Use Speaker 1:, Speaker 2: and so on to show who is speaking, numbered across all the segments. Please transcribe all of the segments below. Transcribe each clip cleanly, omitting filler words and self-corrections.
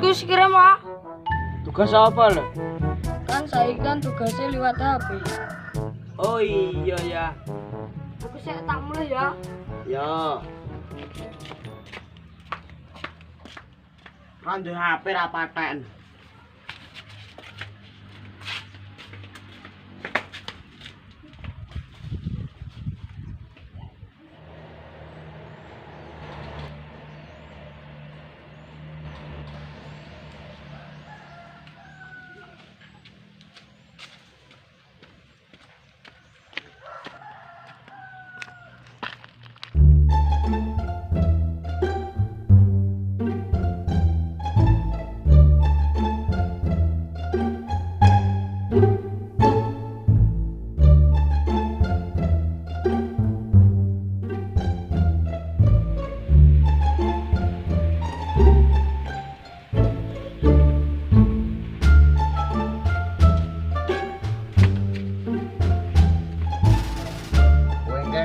Speaker 1: tugasku sekirim Pak.
Speaker 2: Tugas apa lho?
Speaker 1: Kan saya kan tugasnya lewat HP.
Speaker 2: Oh iya ya.
Speaker 1: Aku saya tak mulai ya.
Speaker 2: Ya. Kan di HP ra paten.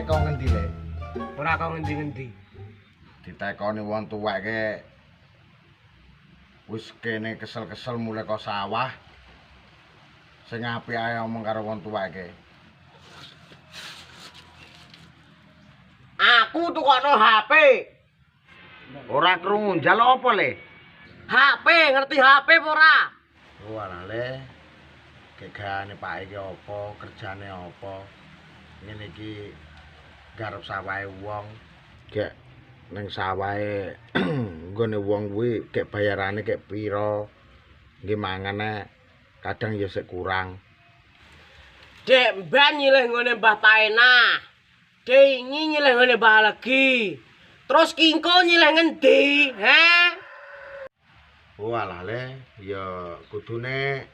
Speaker 3: Kok ngendi le?
Speaker 2: Ora kok ngendi-ngendi.
Speaker 3: Ditekoni wong tuweke wis kene kesel-kesel mulai kok sawah. Sing apik ae omong karo wong tuweke.
Speaker 2: Aku tukokno HP.
Speaker 3: Ora krungu njaluk apa le?
Speaker 2: HP ngerti HP apa ora?
Speaker 3: Oh alah le. Gegane Pak iki apa, kerjane apa? Ngene iki garap sawahe wong. Gek ning sawahe nggone wong kuwi gek bayarane gek pira. Nggih mangane kadang ya sik kurang.
Speaker 2: Dek mban nyilih ngene Mbah Paena. Dek ini nyilih ngene Mbah Legi. Terus Kingko nyilih ngendi?
Speaker 3: Oh alah le, ya kudune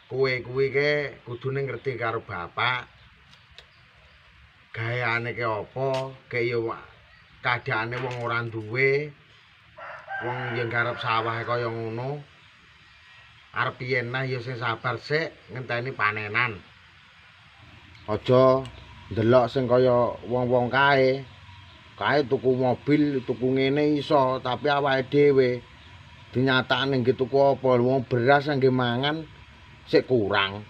Speaker 3: kowe kuwi ke kudune ngerti karo bapak. Gaweane ke apa? Ke ya kaadaane wong ora duwe. Wong yang garap sawah kaya ngono. Arep yen nah ya sing sabar sik ngenteni panenan. Aja ndelok sing kaya wong-wong kae. Kae tuku mobil, tuku ngene iso, tapi awake dhewe dinyatakne nggih tuku apa? Wong beras nggih mangan sik kurang.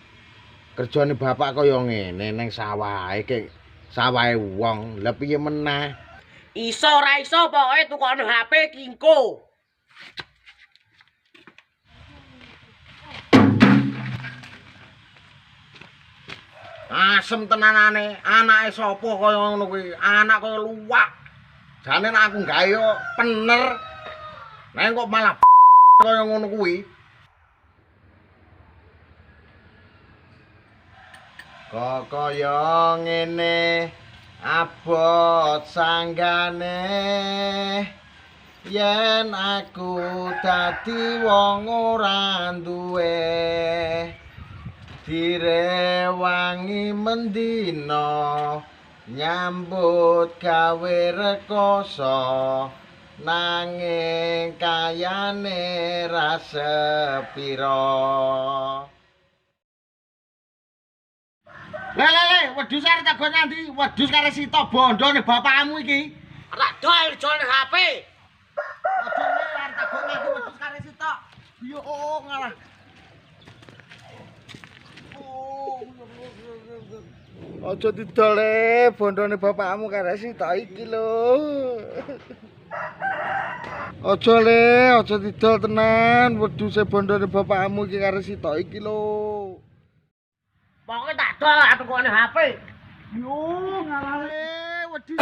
Speaker 3: Kerjane bapak kaya ngene ning sawahe ke sawahe wong. Lah piye meneh?
Speaker 2: Iso ora iso pokoke tukokno HP Kingko.
Speaker 3: Asem tenanane, anake sapa kaya ngono kuwi? Anak kaya luwak. Jane nek aku gawe yo pener. Nek kok malah kaya ngono kuwi. Kok kaya ngene abot sanggane yen aku dadi wong ora duwe direwangi mendina nyambut gawe rekoso nanging kayane ra sepira. Le, wedhus arep tak gon nandi? Wedhus karo sita bondone bapakmu iki.
Speaker 2: Ora dol jol HP.
Speaker 3: Aja le arep tak gon nandi wedhus karo sita. Yo ngalah. Aja didole bondone bapakmu karo sita iki lho. Aja le, aja didol tenan wedhuse bondone bapakmu iki karo sita iki lho.
Speaker 2: Pokoke tak dol aku tukokno HP.
Speaker 3: Yo ngalale wedhus.